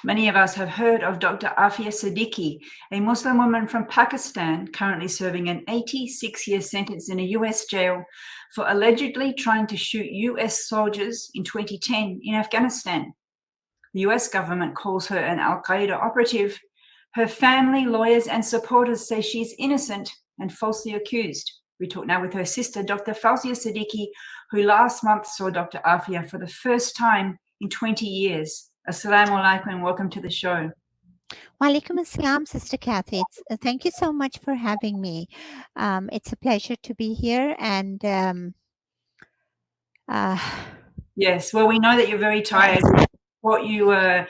Many of us have heard of Dr Aafia Siddiqui, a Muslim woman from Pakistan currently serving an 86-year sentence in a US jail for allegedly trying to shoot US soldiers in 2010 in Afghanistan. The US government calls her an al-Qaeda operative. Her family, lawyers and supporters say she's innocent and falsely accused. We talk now with her sister, Dr Fowzia Siddiqui, who last month saw Dr Aafia for the first time in 20 years. Assalamu alaikum and welcome to the show. Walaikum assalam, Sister Kathy. Thank you so much for having me. It's a pleasure to be here. And yes, well, we know that you're very tired. Yes. What you're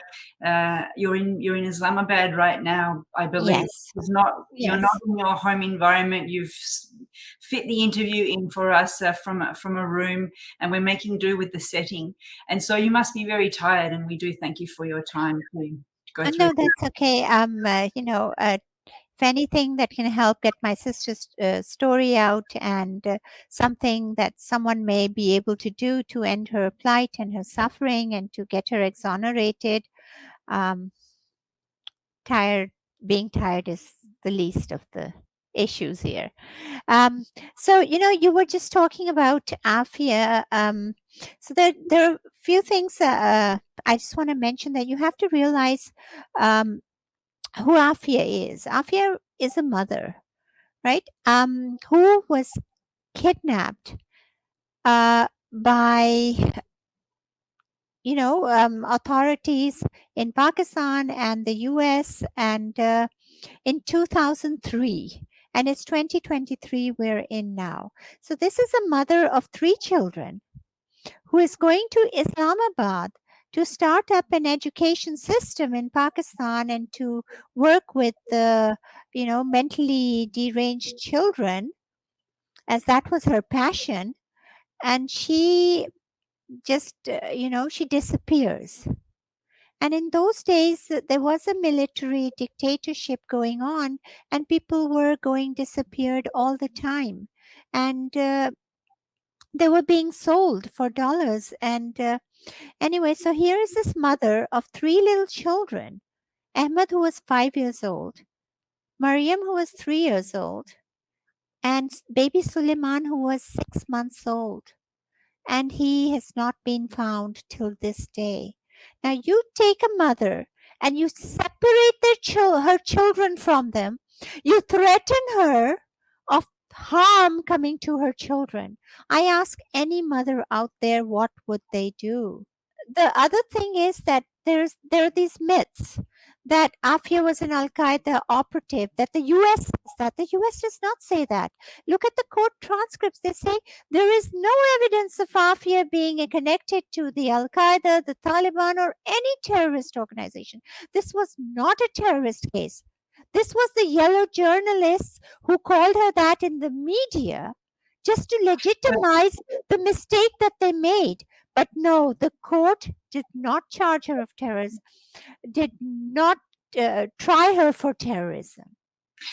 in Islamabad right now, I believe. Yes. You're not in your home environment. You've fit the interview in for us from a room, and we're making do with the setting. And so you must be very tired, and we do thank you for your time to go through. No, that's okay. If anything that can help get my sister's story out and something that someone may be able to do to end her plight and her suffering and to get her exonerated, being tired is the least of the issues here. So, you were just talking about Aafia. So there are a few things I just want to mention that you have to realize who Aafia is. Aafia is a mother, right? Who was kidnapped by authorities in Pakistan and the US and in 2003. And it's 2023 we're in now. So this is a mother of 3 children who is going to Islamabad to start up an education system in Pakistan and to work with the, mentally deranged children, as that was her passion. And she just, she disappears. And in those days, there was a military dictatorship going on, and people were going disappeared all the time. And they were being sold for dollars. And anyway, so here is this mother of 3 little children, Ahmed, who was 5 years old, Mariam, who was 3 years old, and baby Suleiman, who was 6 months old. And he has not been found till this day. Now, you take a mother and you separate her children from them. You threaten her of harm coming to her children. I ask any mother out there, what would they do? The other thing is that there are these myths that Aafia was an Al-Qaeda operative, that the US says that. The US does not say that. Look at the court transcripts. They say there is no evidence of Aafia being connected to the Al-Qaeda, the Taliban, or any terrorist organization. This was not a terrorist case. This was the yellow journalists who called her that in the media just to legitimize the mistake that they made. But no, the court did not charge her of terrorism, did not try her for terrorism.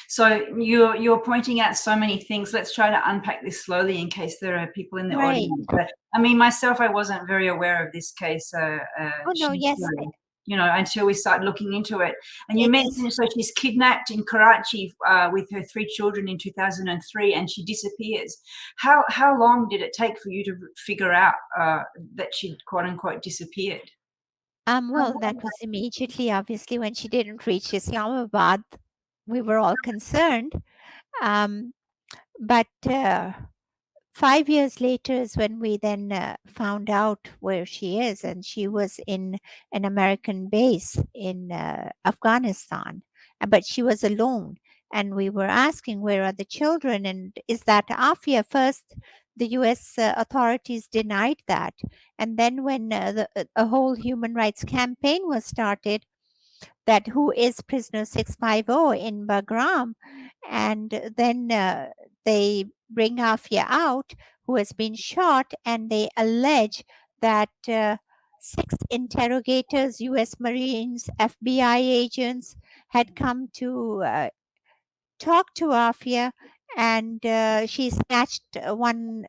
So you're pointing out so many things. Let's try to unpack this slowly in case there are people in the audience. But I mean, myself, I wasn't very aware of this case. Until we started looking into it. And you mentioned, so she's kidnapped in Karachi with her 3 children in 2003, and she disappears. How long did it take for you to figure out that she'd quote unquote disappeared? Well, that was immediately, obviously, when she didn't reach Islamabad. We were all concerned. But 5 years later is when we then found out where she is, and she was in an American base in Afghanistan, but she was alone. And we were asking, where are the children? And is that Aafia? First, the US authorities denied that. And then when a whole human rights campaign was started, that who is prisoner 650 in Bagram, and then they bring Aafia out, who has been shot, and they allege that 6 interrogators, US Marines, FBI agents had come to talk to Aafia, and she snatched one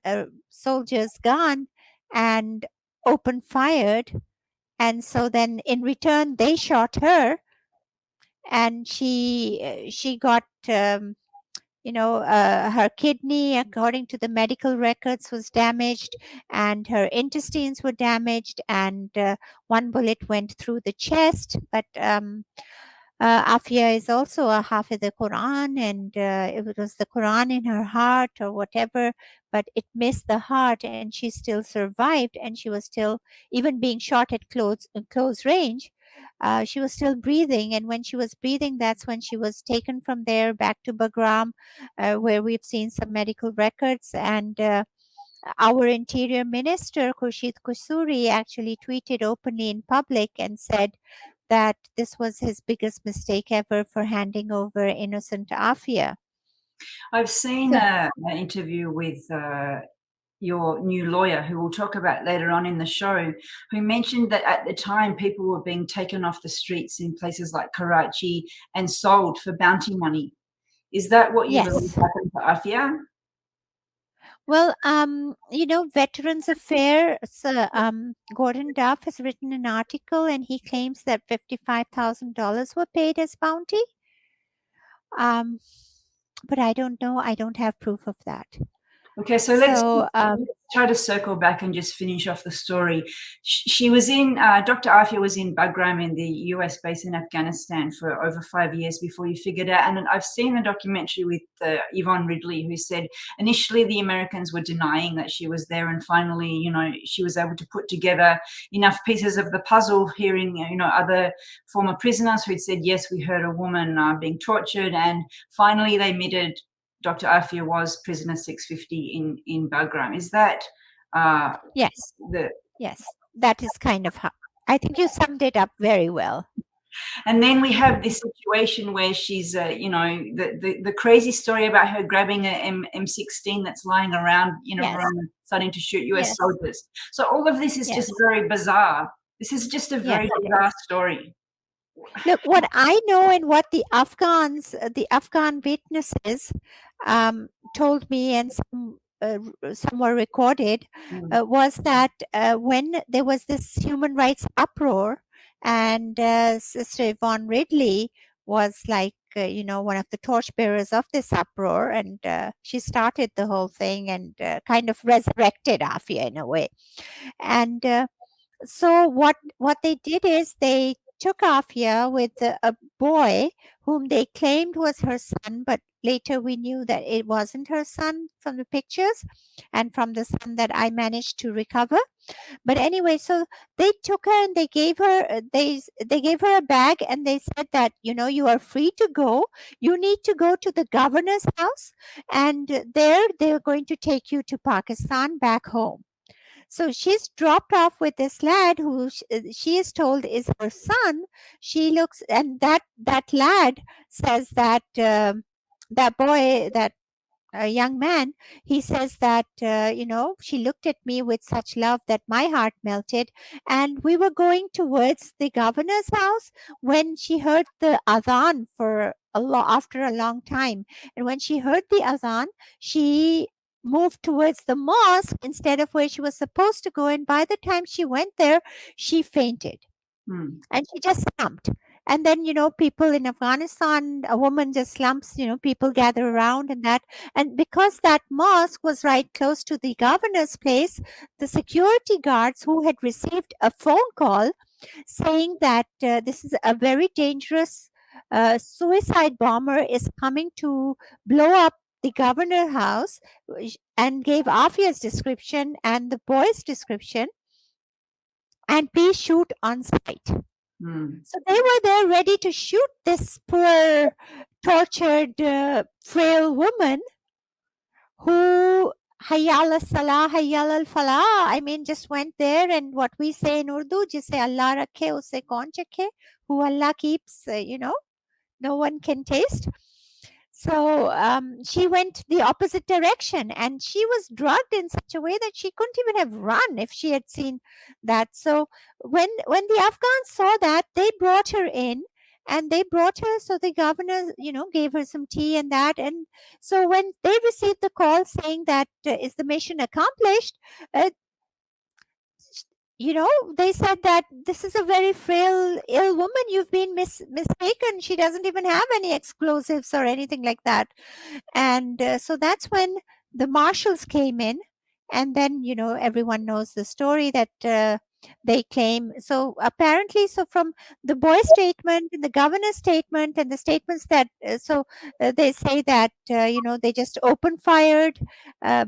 soldier's gun and opened fired And so then in return, they shot her, and she got her kidney, according to the medical records, was damaged, and her intestines were damaged, and one bullet went through the chest. But Afia is also a Hafiz the Quran, and it was the Quran in her heart or whatever, but it missed the heart, and she still survived, and she was still, even being shot at close range, she was still breathing. And when she was breathing, that's when she was taken from there back to Bagram, where we've seen some medical records. And our interior minister, Khurshid Kusuri, actually tweeted openly in public and said that this was his biggest mistake ever for handing over innocent Afia. I've seen So, an interview with your new lawyer, who we'll talk about later on in the show, who mentioned that at the time people were being taken off the streets in places like Karachi and sold for bounty money. Is that what you believe yes. happened to Afia? Well, Veterans Affairs, Gordon Duff has written an article, and he claims that $55,000 were paid as bounty. Um, but I don't know. I don't have proof of that. Okay, so let's try to circle back and just finish off the story. She was in, Dr. Aafia was in Bagram in the US base in Afghanistan for over 5 years before you figured out. And I've seen a documentary with Yvonne Ridley, who said initially the Americans were denying that she was there. And finally, she was able to put together enough pieces of the puzzle, hearing, other former prisoners who'd said, yes, we heard a woman being tortured. And finally they admitted Dr. Aafia was prisoner 650 in Bagram. Is that yes, that is kind of how I think you summed it up very well. And then we have this situation where she's, the crazy story about her grabbing a M16 that's lying around, around, starting to shoot US soldiers. So all of this is just very bizarre. This is just a very bizarre story. Look, what I know and what the Afghan witnesses told me, and some were recorded, was that when there was this human rights uproar, and Sister Yvonne Ridley was like, one of the torchbearers of this uproar, and she started the whole thing and kind of resurrected Afia in a way. And so what they did is they took Afia with a boy whom they claimed was her son, but later we knew that it wasn't her son from the pictures and from the son that I managed to recover. But anyway, so they took her and they gave her they gave her a bag, and they said that, you are free to go. You need to go to the governor's house, and there they're going to take you to Pakistan, back home. So she's dropped off with this lad who she is told is her son. She looks, and that lad says that that boy, that young man, he says that, she looked at me with such love that my heart melted. And we were going towards the governor's house when she heard the adhan after a long time. And when she heard the adhan, she moved towards the mosque instead of where she was supposed to go. And by the time she went there, she fainted. And she just slumped. And then, people in Afghanistan, a woman just slumps, people gather around and that. And because that mosque was right close to the governor's place, the security guards who had received a phone call saying that this is a very dangerous suicide bomber is coming to blow up the governor house, and gave Afia's description and the boy's description, and please shoot on sight. So they were there ready to shoot this poor, tortured, frail woman who, hayal al-salah, hayal al-falah, I mean, just went there, and what we say in Urdu, jise Allah rakhe, usse kaun chakhe, who Allah keeps, no one can taste. So she went the opposite direction, and she was drugged in such a way that she couldn't even have run if she had seen that. So when the Afghans saw that, they brought her in, and they brought her. So the governor, gave her some tea and that. And so when they received the call saying that is the mission accomplished, they said that this is a very frail, ill woman. You've been mistaken. She doesn't even have any explosives or anything like that. And so that's when the marshals came in. And then, everyone knows the story that they claim. So apparently, so from the boy's statement and the governor's statement and the statements that, they say that, they just open fired. Uh,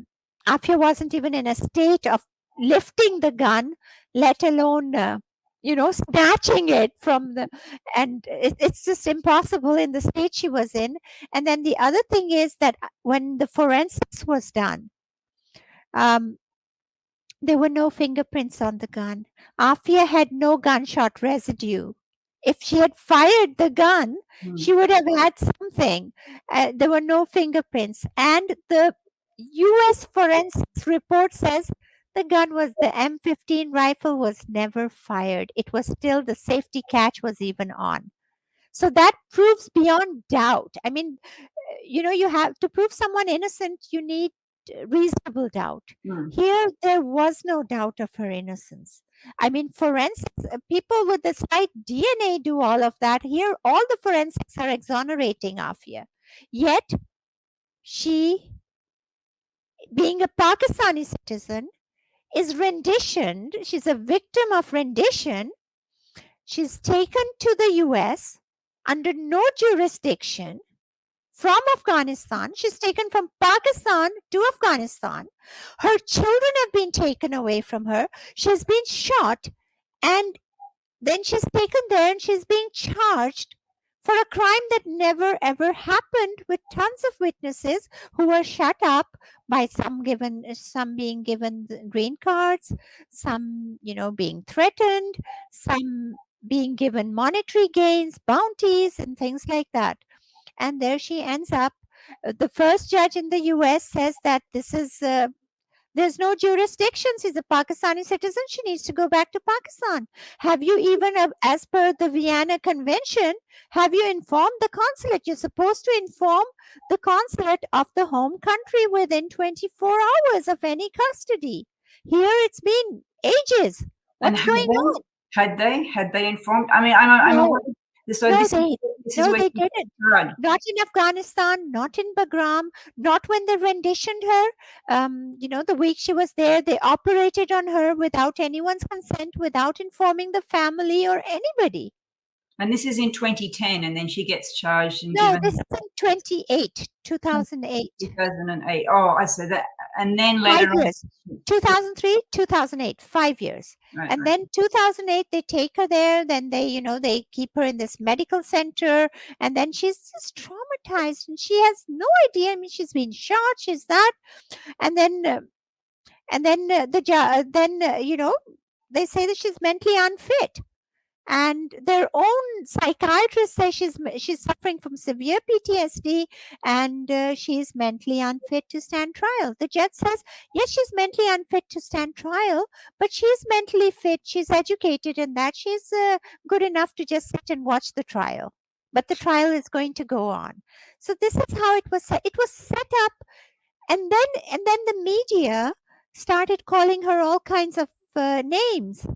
Afia wasn't even in a state of lifting the gun, let alone, snatching it from the, and it's just impossible in the state she was in. And then the other thing is that when the forensics was done, um, there were no fingerprints on the gun. Afia had no gunshot residue. If she had fired the gun, she would have had something. There were no fingerprints. And the US forensics report says the gun was the M15 rifle was never fired. It was still, the safety catch was even on. So that proves beyond doubt. I mean, you have to prove someone innocent, you need reasonable doubt. Here, there was no doubt of her innocence. I mean, forensics, people with the slight DNA do all of that. Here, all the forensics are exonerating Afia. Yet, she, being a Pakistani citizen, is renditioned. She's a victim of rendition. She's taken to the US under no jurisdiction from Afghanistan. She's taken from Pakistan to Afghanistan. Her children have been taken away from her. She's been shot, and then she's taken there and she's being charged for a crime that never ever happened, with tons of witnesses who were shut up by some being given green cards, some being threatened, some being given monetary gains, bounties, and things like that. And there she ends up. The first judge in the US says that this is there's no jurisdiction. She's a Pakistani citizen. She needs to go back to Pakistan. Have you even, as per the Vienna Convention, have you informed the consulate? You're supposed to inform the consulate of the home country within 24 hours of any custody. Here it's been ages. What's going on? Had they informed? I mean, I'm aware. So no, they didn't. Not in Afghanistan, not in Bagram, not when they renditioned her. The week she was there, they operated on her without anyone's consent, without informing the family or anybody. And this is in 2010, and then she gets charged. And no, this is in 2008. 2008. Oh, I said that. And then later 5 years. 2003, 2008, 5 years. Right, and then 2008, they take her there. Then they keep her in this medical center. And then she's just traumatized. And she has no idea. I mean, she's been shot. She's that. And then they say that she's mentally unfit. And their own psychiatrist says she's suffering from severe PTSD, and she's mentally unfit to stand trial. The judge says, yes, she's mentally unfit to stand trial, but she's mentally fit. She's educated in that. She's good enough to just sit and watch the trial. But the trial is going to go on. So this is how it was set. It was set up, and then the media started calling her all kinds of names,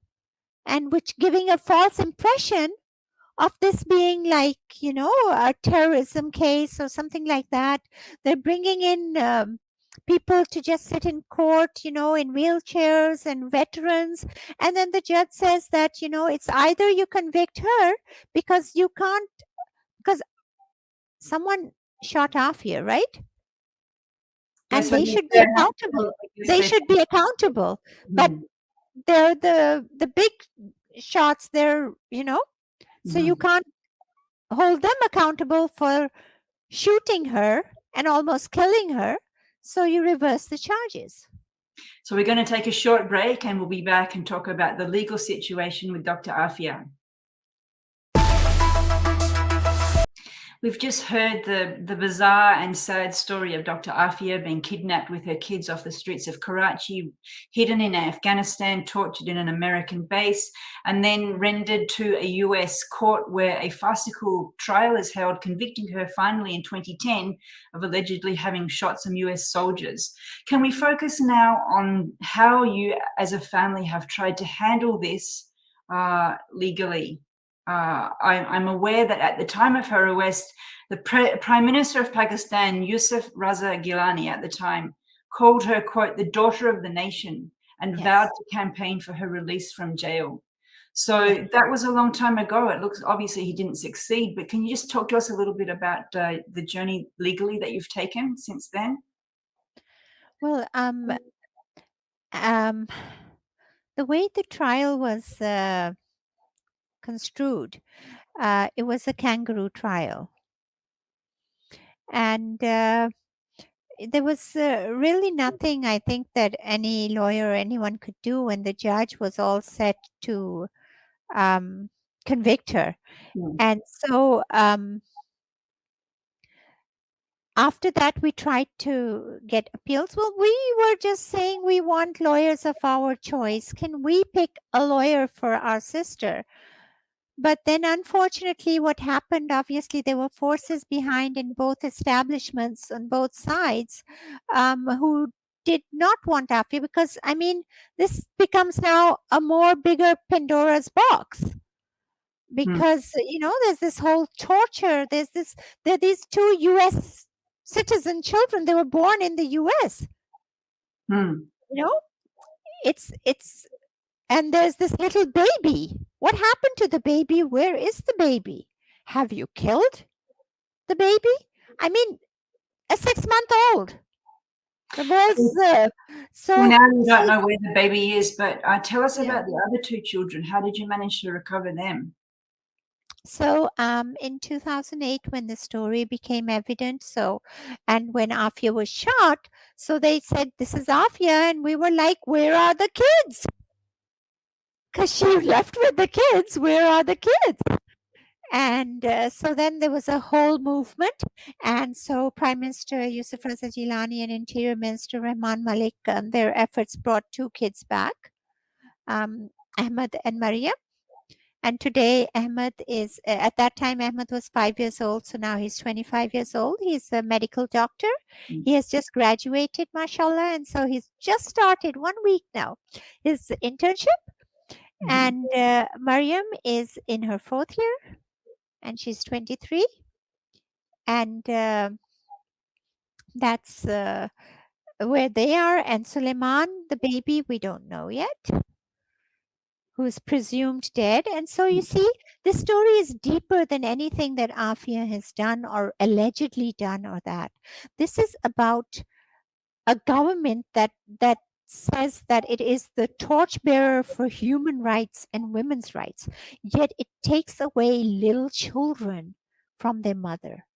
and which giving a false impression of this being like, a terrorism case or something like that. They're bringing in people to just sit in court, in wheelchairs, and veterans. And then the judge says that, it's either you convict her because someone shot Afia, right? And they should be accountable. They should be accountable. But they're the big shots there, so you can't hold them accountable for shooting her and almost killing her, so you reverse the charges. So we're going to take a short break, and we'll be back and talk about the legal situation with Dr. Aafia. We've just heard the bizarre and sad story of Dr. Aafia being kidnapped with her kids off the streets of Karachi, hidden in Afghanistan, tortured in an American base, and then rendered to a US court where a farcical trial is held, convicting her finally in 2010 of allegedly having shot some US soldiers. Can we focus now on how you as a family have tried to handle this legally? I'm aware that at the time of her arrest, the Prime Minister of Pakistan, Yusuf Raza Gilani, at the time, called her, quote, the daughter of the nation, and vowed to campaign for her release from jail. So that was a long time ago. It looks obviously he didn't succeed, but can you just talk to us a little bit about the journey legally that you've taken since then? Well, the way the trial was construed, it was a kangaroo trial. And there was really nothing, I think, that any lawyer or anyone could do when the judge was all set to convict her. And so after that, we tried to get appeals. Well, we were just saying we want lawyers of our choice. Can we pick a lawyer for our sister? But then, unfortunately, what happened, obviously, there were forces behind in both establishments on both sides who did not want Aafia because, I mean, this becomes now a more bigger Pandora's box. Because, there's this whole torture. There are these two US citizen children. They were born in the US. It's and there's this little baby. What happened to the baby? Where is the baby? Have you killed the baby? I mean, a 6-month-old. The boy's so now you don't know where the baby is, but tell us about the other two children. How did you manage to recover them? So in 2008, when the story became evident, and when Aafia was shot, so they said, this is Aafia, and we were like, where are the kids? Because she left with the kids. Where are the kids? And so then there was a whole movement. And so Prime Minister Yusuf Raza Gilani and Interior Minister Rahman Malik, their efforts brought 2 kids back, Ahmed and Maryam. And today Ahmed is, at that time, Ahmed was 5 years old. So now he's 25 years old. He's a medical doctor. He has just graduated, mashallah. And so he's just started 1 week now, his internship. And Maryam is in her 4th year and she's 23. And that's where they are. And Suleiman, the baby, we don't know yet, who's presumed dead. And so you see, this story is deeper than anything that Aafia has done or allegedly done or that. This is about a government that says that it is the torchbearer for human rights and women's rights, yet it takes away little children from their mother.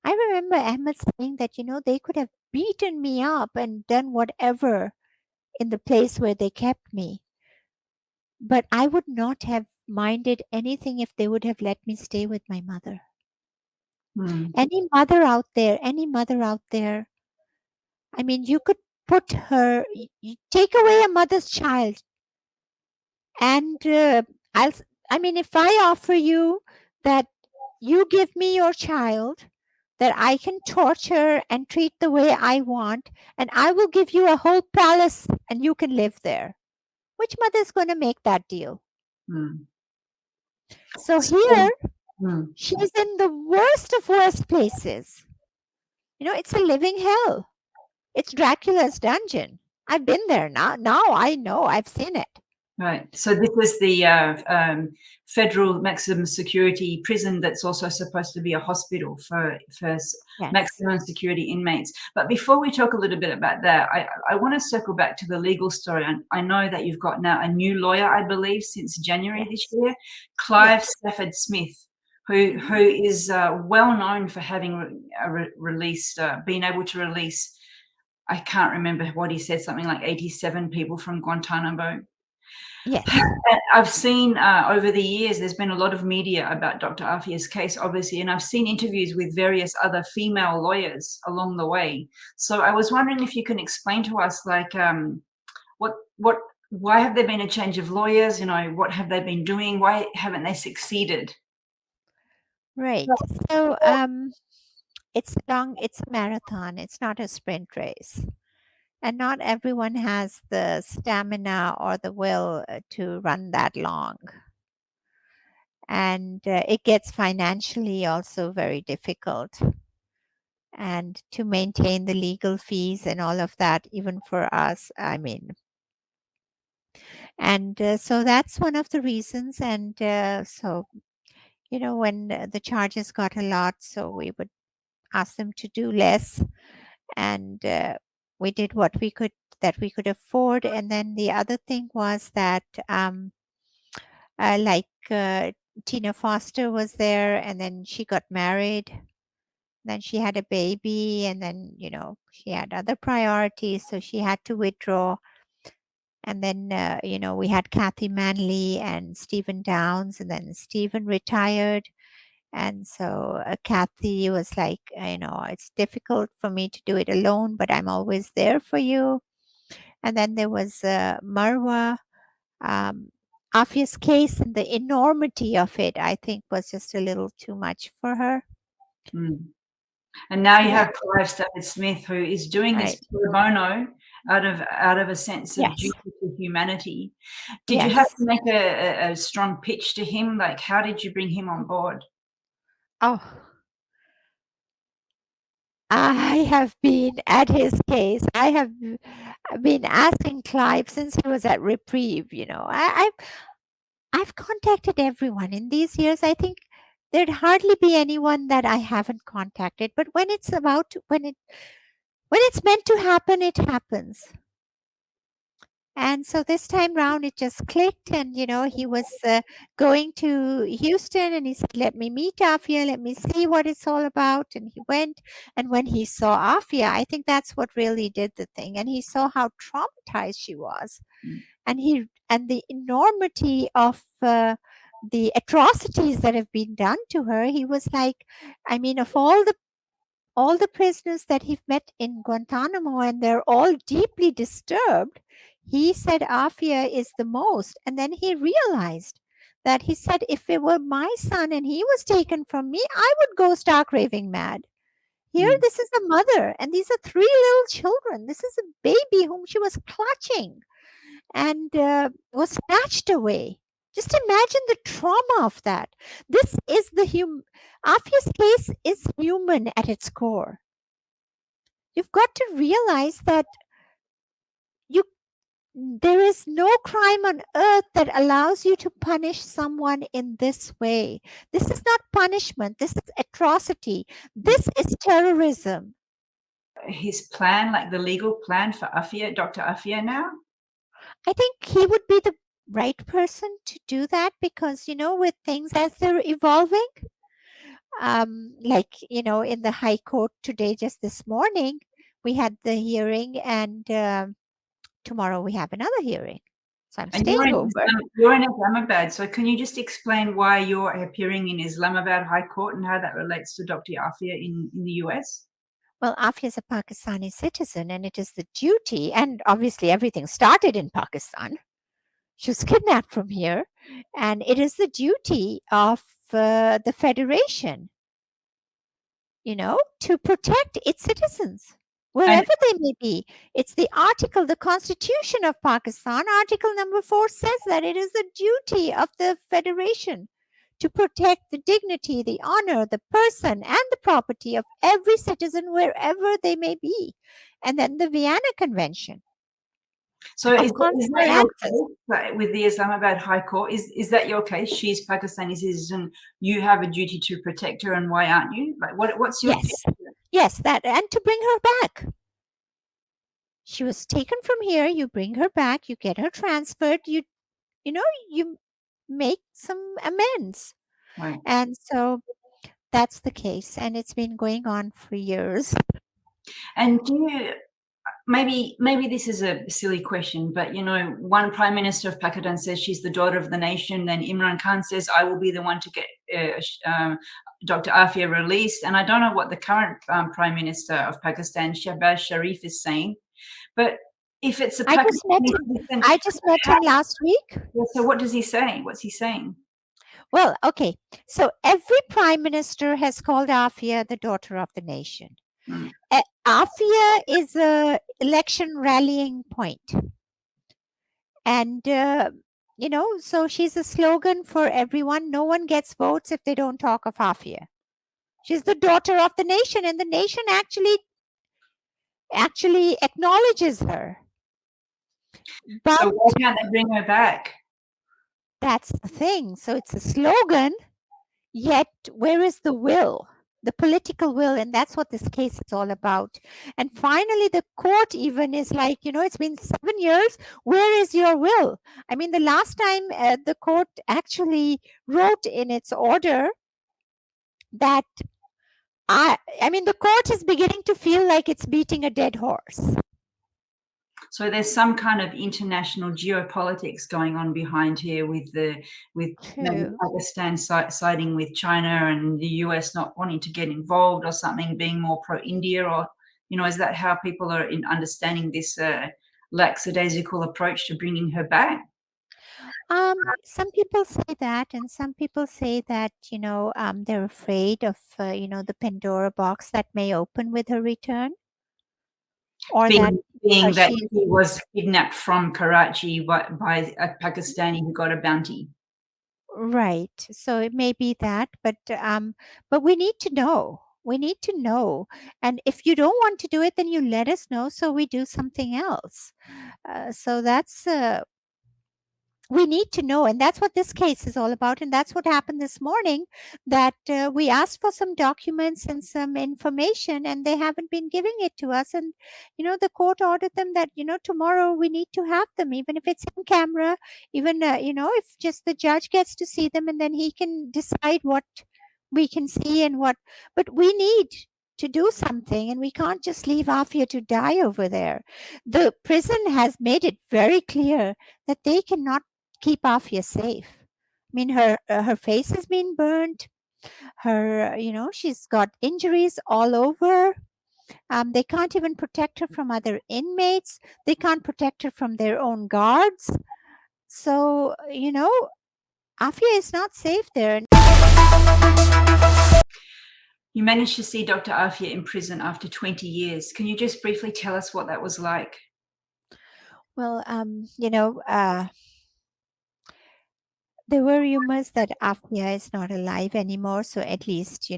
I remember Ahmed saying that, they could have beaten me up and done whatever in the place where they kept me. But I would not have minded anything if they would have let me stay with my mother. Any mother out there, I mean, you could put her, you take away a mother's child. And if I offer you that you give me your child, that I can torture and treat the way I want, and I will give you a whole palace and you can live there. Which mother is going to make that deal? So here, she's in the worst of worst places. It's a living hell. It's Dracula's dungeon. I've been there now. Now I know. I've seen it. Right. So this is the federal maximum security prison that's also supposed to be a hospital for maximum security inmates. But before we talk a little bit about that, I want to circle back to the legal story. I know that you've got now a new lawyer, I believe, since January this year, Clive Stafford Smith, who is well known for having been able to release, I can't remember what he said, something like 87 people from Guantanamo. Yes. I've seen over the years, there's been a lot of media about Dr. Aafia's case, obviously, and I've seen interviews with various other female lawyers along the way. So I was wondering if you can explain to us, like, why have there been a change of lawyers? You know, what have they been doing? Why haven't they succeeded? Right. So it's a marathon. It's not a sprint race. And not everyone has the stamina or the will to run that long. And it gets financially also very difficult. And to maintain the legal fees and all of that, even for us, I mean. And so that's one of the reasons. And so, when the charges got a lot, so we would ask them to do less. And we did what we could that we could afford. And then the other thing was that, like Tina Foster was there, and then she got married. Then she had a baby, and then she had other priorities, so she had to withdraw. And then we had Kathy Manley and Stephen Downs, and then Stephen retired. And so Kathy was like, it's difficult for me to do it alone, but I'm always there for you. And then there was Marwa. Afia's case and the enormity of it, I think, was just a little too much for her. Mm. And now you Yeah. have Clive Stafford Smith, who is doing this Right. pro bono out of a sense of Yes. duty to humanity. Did you have Yes. to make a strong pitch to him? Like, how did you bring him on board? Oh, I have been at his case. I have been asking Clive since he was at Reprieve. I've contacted everyone in these years. I think there'd hardly be anyone that I haven't contacted. But when it's meant to happen, it happens. And so this time round, it just clicked. And, he was going to Houston, and he said, let me meet Afia, let me see what it's all about. And he went. And when he saw Afia, I think that's what really did the thing. And he saw how traumatized she was. And the enormity of the atrocities that have been done to her. He was like, I mean, of all the prisoners that he met in Guantanamo, and they're all deeply disturbed, he said Afia is the most. And then he realized that he said, if it were my son and he was taken from me, I would go stark raving mad. Here, this is a mother, and these are 3 little children. This is a baby whom she was clutching and was snatched away. Just imagine the trauma of that. This is Afia's case is human at its core. You've got to realize that there is no crime on earth that allows you to punish someone in this way. This is not punishment. This is atrocity. This is terrorism. His plan, like the legal plan for Aafia, Dr. Aafia now? I think he would be the right person to do that because, with things as they're evolving, like, in the High Court today, just this morning, we had the hearing, and tomorrow we have another hearing. So I'm And staying over. you're in Islamabad, so can you just explain why you're appearing in Islamabad High Court and how that relates to Dr. Aafia in the US? Well, Afia is a Pakistani citizen, and it is the duty, and obviously everything started in Pakistan. She was kidnapped from here, and it is the duty of the Federation, to protect its citizens, wherever they may be. It's the Constitution of Pakistan, Article number 4 says that it is the duty of the Federation to protect the dignity, the honor, the person, and the property of every citizen wherever they may be. And then the Vienna Convention. So is consular that your access. case with the Islamabad High Court? Is that your case? She's Pakistani citizen. You have a duty to protect her, and why aren't you? Like, what's your Yes, that, and to bring her back. She was taken from here. You bring her back. You get her transferred. You make some amends. Right. And so that's the case, and it's been going on for years. And maybe this is a silly question, but one prime minister of Pakistan says she's the daughter of the nation. Then Imran Khan says, I will be the one to get Dr. Aafia released. And I don't know what the current prime minister of Pakistan, Shehbaz Sharif, is saying. But if it's a I just met him. I just met him last week. So what does he say? What's he saying? Well, okay. So every prime minister has called Aafia the daughter of the nation. Aafia is a election rallying point. And, so she's a slogan for everyone. No one gets votes if they don't talk of Aafia. She's the daughter of the nation, and the nation actually acknowledges her. But so why can't they bring her back? That's the thing. So it's a slogan, yet where is the will? The political will, and that's what this case is all about. And finally, the court even is like, it's been 7 years. Where is your will? I mean, the last time the court actually wrote in its order that, the court is beginning to feel like it's beating a dead horse. So there's some kind of international geopolitics going on behind here with Pakistan siding with China and the US not wanting to get involved or something, being more pro-India, or, is that how people are understanding this lackadaisical approach to bringing her back? Some people say that, and some people say that, they're afraid of, the Pandora box that may open with her return. Or being that she was kidnapped from Karachi by a Pakistani who got a bounty. Right. So it may be that, but we need to know. We need to know. And if you don't want to do it, then you let us know so we do something else. So that's we need to know, and that's what this case is all about. And that's what happened this morning, that we asked for some documents and some information, and they haven't been giving it to us. And the court ordered them that tomorrow we need to have them, even if it's in camera, even if just the judge gets to see them, and then he can decide what we can see and what. But we need to do something, and we can't just leave Aafia to die over there. The prison has made it very clear that they cannot keep Aafia safe. I mean, her face has been burnt. Her, she's got injuries all over. They can't even protect her from other inmates. They can't protect her from their own guards. So, Aafia is not safe there. You managed to see Dr. Aafia in prison after 20 years. Can you just briefly tell us what that was like? Well, there were rumors that Aafia is not alive anymore. So at least,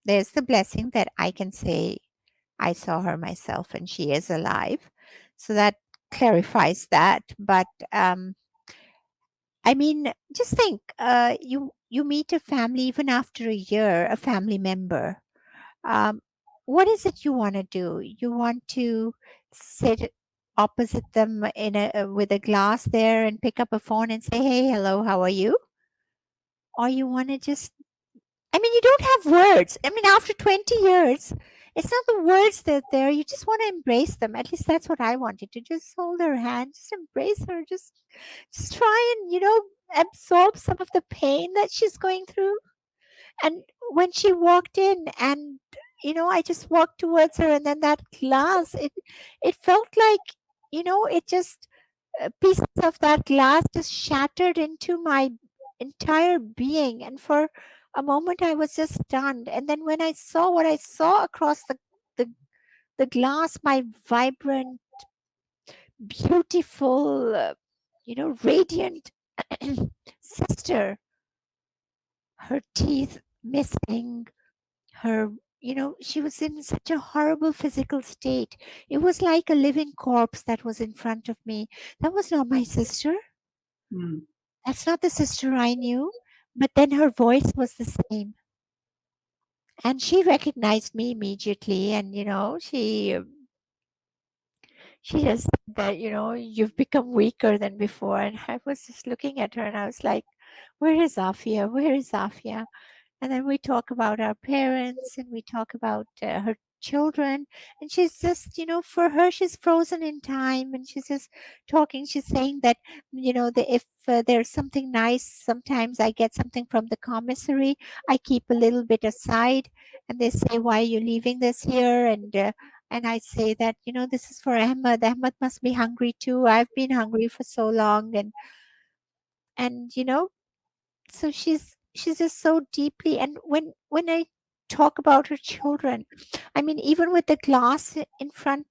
there's the blessing that I can say I saw her myself and she is alive. So that clarifies that. But just think, you meet a family even after a year, a family member. What is it you want to do? You want to sit opposite them with a glass there and pick up a phone and say, hey, hello, how are you? Or you want to just, you don't have words. After 20 years, it's not the words that are there. You just want to embrace them. At least that's what I wanted to just hold her hand, just embrace her, just try and, absorb some of the pain that she's going through. And when she walked in and, I just walked towards her, and then that glass, it felt like, it just, pieces of that glass just shattered into my entire being. And for a moment, I was just stunned. And then when I saw what I saw across the glass, my vibrant, beautiful, radiant sister, her teeth missing, her, she was in such a horrible physical state. It was like a living corpse that was in front of me. That was not my sister. That's not the sister I knew. But then her voice was the same. And she recognized me immediately. And, she just said that, you've become weaker than before. And I was just looking at her and I was like, where is Aafia? Where is Aafia? And then we talk about our parents, and we talk about her children. And she's just, for her, she's frozen in time, and she's just talking. She's saying that, if there's something nice, sometimes I get something from the commissary, I keep a little bit aside, and they say, why are you leaving this here? And I say that, this is for Ahmed. Ahmed must be hungry too. I've been hungry for so long. And so she's just so deeply. And when I talk about her children, I mean, even with the glass in front,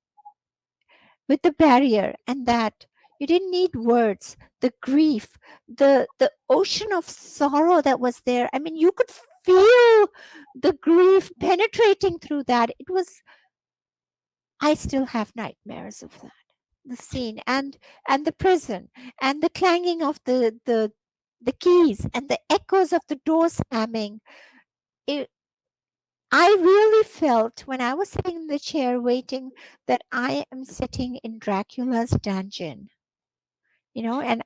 with the barrier, and that you didn't need words, the grief, the ocean of sorrow that was there. I mean, you could feel the grief penetrating through that. It was, I still have nightmares of that, the scene, and the prison, and the clanging of the keys, and the echoes of the door slamming. It, I really felt when I was sitting in the chair waiting that I am sitting in Dracula's dungeon. And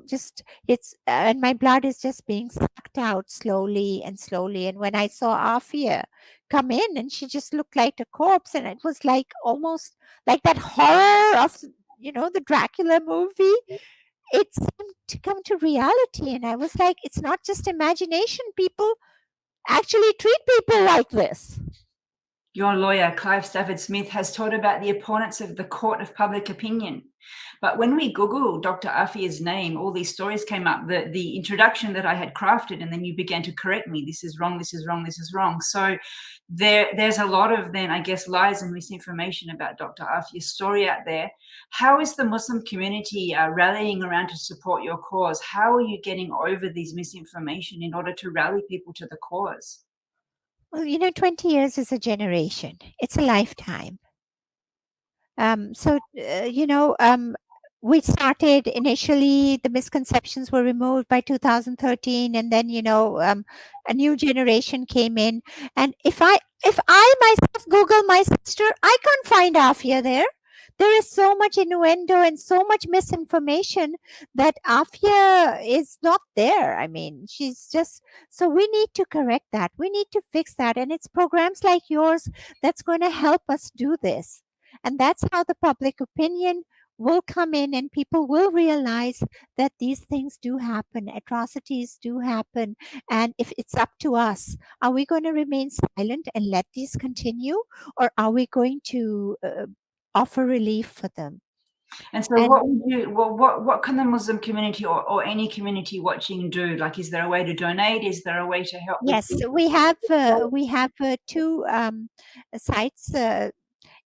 just it's and my blood is just being sucked out slowly and slowly. And when I saw Afia come in, and she just looked like a corpse, and it was like almost like that horror of the Dracula movie. It seemed to come to reality, and I was like, it's not just imagination. People actually treat people like this. Your lawyer, Clive Stafford Smith, has taught about the opponents of the court of public opinion. But when we Googled Dr. Aafia's name, all these stories came up, the introduction that I had crafted, and then you began to correct me. This is wrong, this is wrong, this is wrong. So there's a lot of then, I guess, lies and misinformation about Dr. Aafia's story out there. How is the Muslim community rallying around to support your cause? How are you getting over these misinformation in order to rally people to the cause? Well, 20 years is a generation. It's a lifetime. We started initially, the misconceptions were removed by 2013, and then a new generation came in. And if I myself Google my sister, I can't find Afia there. There is so much innuendo and so much misinformation that Afia is not there. I mean, she's just, so we need to correct that. We need to fix that. And it's programs like yours that's going to help us do this. And that's how the public opinion will come in, and people will realize that these things do happen, atrocities do happen. And if it's up to us, are we going to remain silent and let these continue, or are we going to offer relief for them? And so what would you, what can the Muslim community or any community watching do? Like, is there a way to donate? Is there a way to help? Yes, we have two sites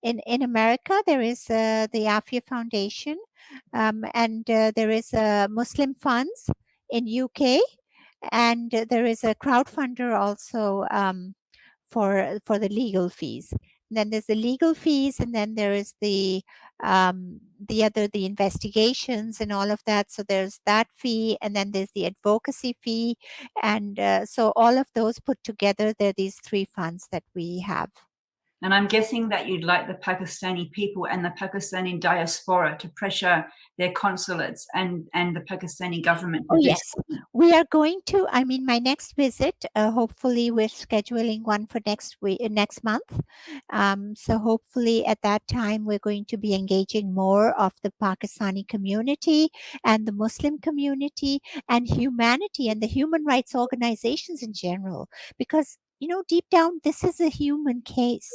in America. There is the Aafia Foundation, and there is Muslim Funds in UK, and there is a crowdfunder also for the legal fees. And then there's the legal fees, and then there is the investigations and all of that. So there's that fee, and then there's the advocacy fee, and so all of those put together, there are these three funds that we have. And I'm guessing that you'd like the Pakistani people and the Pakistani diaspora to pressure their consulates and the Pakistani government. Oh, yes. We are going to, I mean, my next visit, hopefully we're scheduling one for next month. So hopefully at that time, we're going to be engaging more of the Pakistani community and the Muslim community and humanity and the human rights organizations in general. Because, deep down, this is a human case.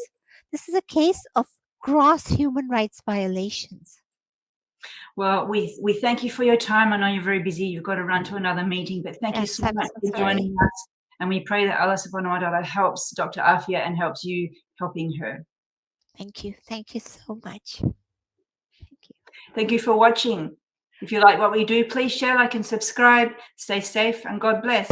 This is a case of gross human rights violations. Well, we thank you for your time. I know you're very busy. You've got to run to another meeting, but thank you so much for joining us. And we pray that Allah subhanahu wa ta'ala helps Dr. Aafia and helps you helping her. Thank you. Thank you so much. Thank you. Thank you for watching. If you like what we do, please share, like, and subscribe. Stay safe, and God bless.